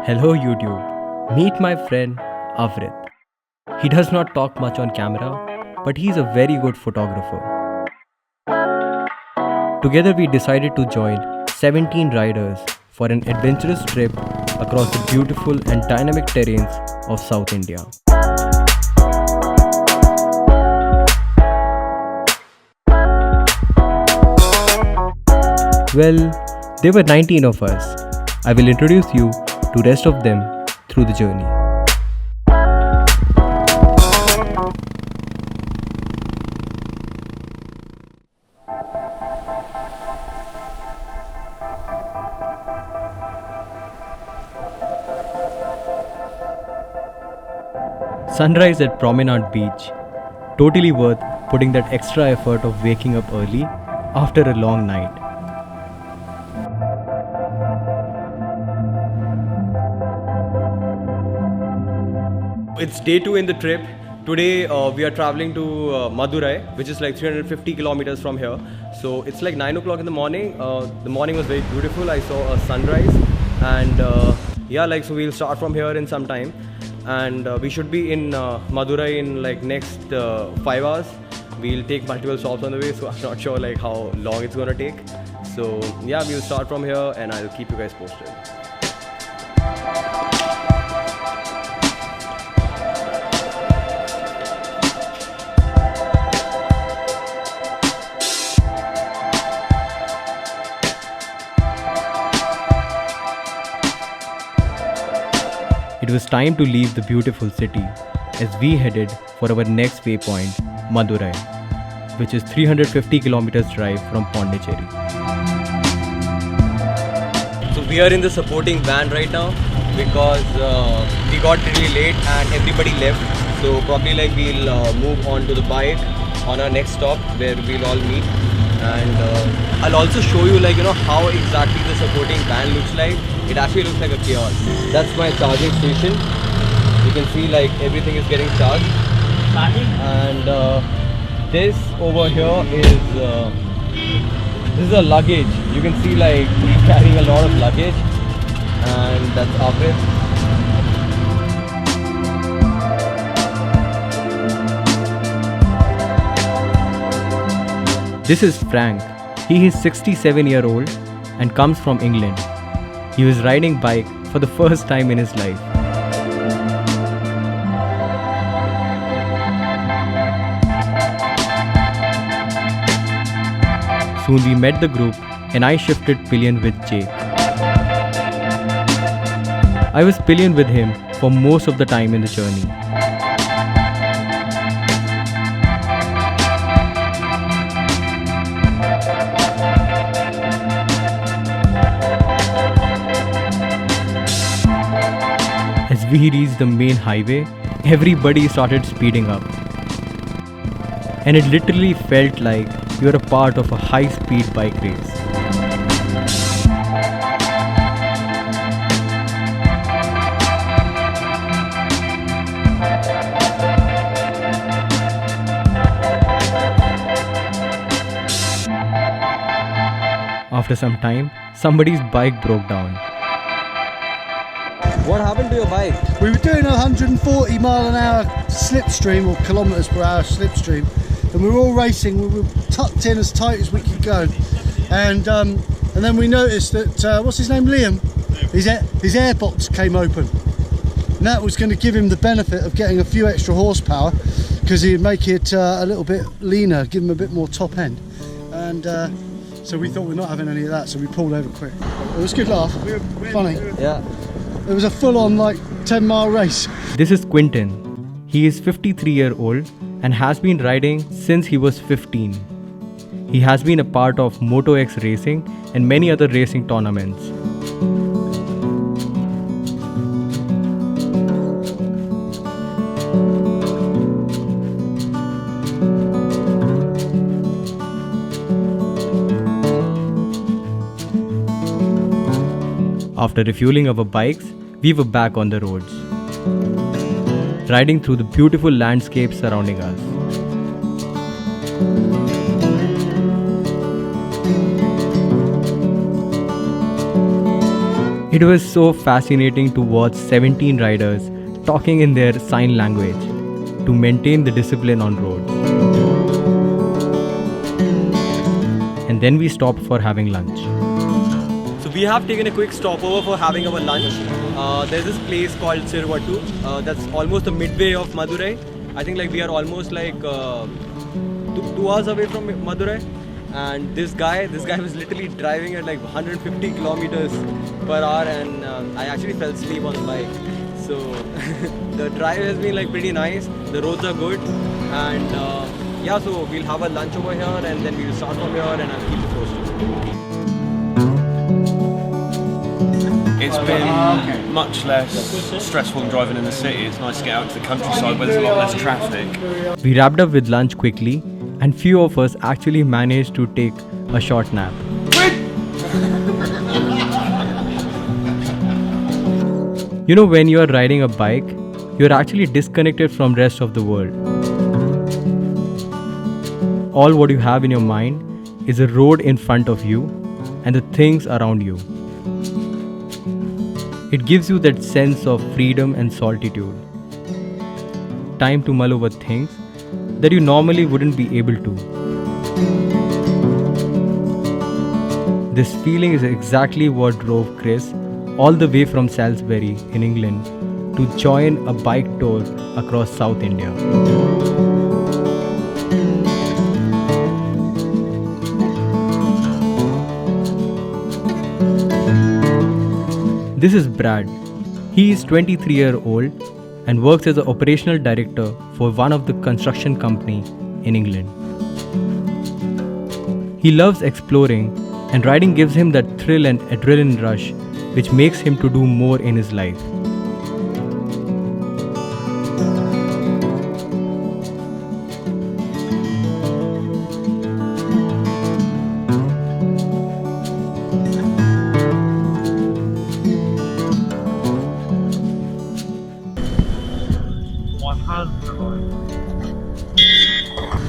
Hello YouTube, meet my friend Avrit. He does not talk much on camera, but he's a very good photographer. Together we decided to join 17 riders for an adventurous trip across the beautiful and dynamic terrains of South India. Well, there were 19 of us. I will introduce you to rest of them through the journey. Sunrise at Promenade Beach. Totally worth putting that extra effort of waking up early after a long night. It's day 2 in the trip. Today we are traveling to Madurai, which is like 350 kilometers from here. So it's like 9 o'clock in the morning. The morning was very beautiful. I saw a sunrise and so we'll start from here in some time. And we should be in Madurai in like next 5 hours. We'll take multiple stops on the way, so I'm not sure like how long it's gonna take. So yeah, we'll start from here and I'll keep you guys posted. It was time to leave the beautiful city as we headed for our next waypoint, Madurai, which is 350 kilometers drive from Pondicherry. So we are in the supporting van right now because we got really late and everybody left. So probably like we'll move on to the bike on our next stop where we'll all meet. And I'll also show you like how exactly the supporting van looks like. It actually looks like a kiosk. That's my charging station. You can see like everything is getting charged. And this over here is a luggage. You can see like we're carrying a lot of luggage, and that's Avrit. This is Frank. He is 67-year-old and comes from England. He was riding bike for the first time in his life. Soon we met the group and I shifted pillion with Jake. I was pillion with him for most of the time in the journey. As we reached the main highway, everybody started speeding up. And it literally felt like you were a part of a high-speed bike race. After some time, somebody's bike broke down. What happened to your bike? We were doing a 140 mile an hour slipstream, or kilometers per hour slipstream, and we were all racing. We were tucked in as tight as we could go, and then we noticed that what's his name, Liam, his airbox came open, and that was going to give him the benefit of getting a few extra horsepower because he'd make it a little bit leaner, give him a bit more top end, and so we thought we're not having any of that, so we pulled over quick. It was a good laugh, funny. Yeah. It was a full-on like 10-mile race. This is Quinton. He is 53-year-old and has been riding since he was 15. He has been a part of Moto X racing and many other racing tournaments. After refueling our bikes, we were back on the roads, riding through the beautiful landscapes surrounding us. It was so fascinating to watch 17 riders talking in their sign language to maintain the discipline on road. And then we stopped for having lunch. So we have taken a quick stopover for having our lunch. There's this place called Sirvattu. That's almost the midway of Madurai. I think like we are almost like 2 hours away from Madurai. And this guy was literally driving at like 150 kilometers per hour, and I actually fell asleep on the bike. So the drive has been like pretty nice. The roads are good, and yeah, so we'll have a lunch over here, and then we'll start from here, and I'll keep you posted. It's been much less stressful than driving in the city. It's nice to get out to the countryside where there's a lot less traffic. We wrapped up with lunch quickly, and few of us actually managed to take a short nap. You know, when you are riding a bike, you are actually disconnected from rest of the world. All what you have in your mind is the road in front of you and the things around you. It gives you that sense of freedom and solitude. Time to mull over things that you normally wouldn't be able to. This feeling is exactly what drove Chris all the way from Salisbury in England to join a bike tour across South India. This is Brad. He is 23-year-old and works as an operational director for one of the construction company in England. He loves exploring, and riding gives him that thrill and adrenaline rush which makes him to do more in his life.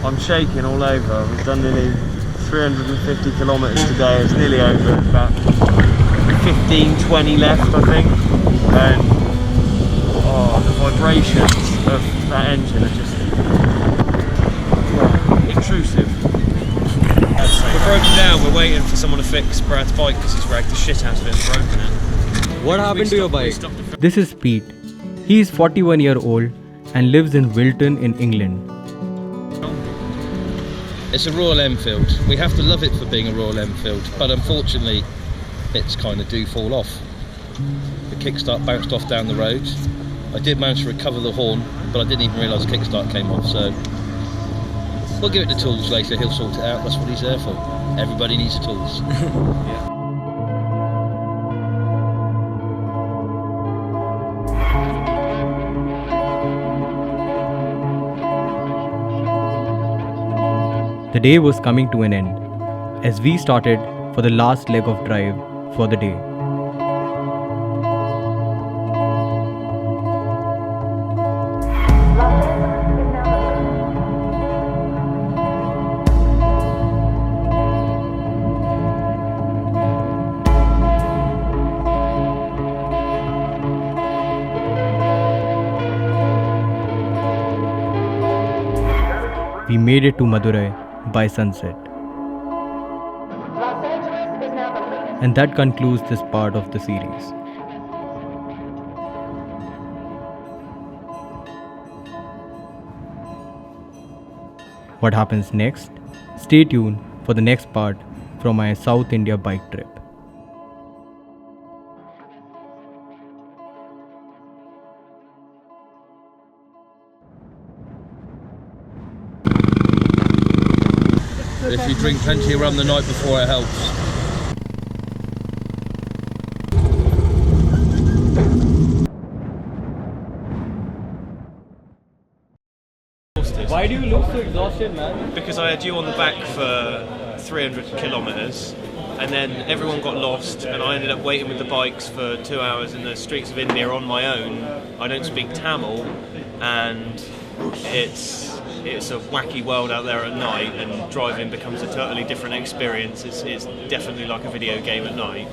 I'm shaking all over. We've done nearly 350 kilometres today. It's nearly over. About 15-20 left, I think. And the vibrations of that engine are just intrusive. We're broken down. We're waiting for someone to fix Brad's bike because he's ragged the shit out of it and broken it. What happened to your bike? This is Pete. He is 41-year-old and lives in Wilton in England. It's a Royal Enfield. We have to love it for being a Royal Enfield, but unfortunately it's kind of do fall off. The kickstart bounced off down the road. I did manage to recover the horn, but I didn't even realise the kickstart came off, so we'll give it the tools later. He'll sort it out. That's what he's there for. Everybody needs tools. Yeah. The day was coming to an end as we started for the last leg of drive for the day. We made it to Madurai by sunset. And that concludes this part of the series. What happens next? Stay tuned for the next part from my South India bike trip. If you drink plenty of rum the night before, it helps. Why do you look so exhausted, man? Because I had you on the back for 300 kilometres and then everyone got lost and I ended up waiting with the bikes for 2 hours in the streets of India on my own. I don't speak Tamil and it's a wacky world out there at night and driving becomes a totally different experience. It's definitely like a video game at night.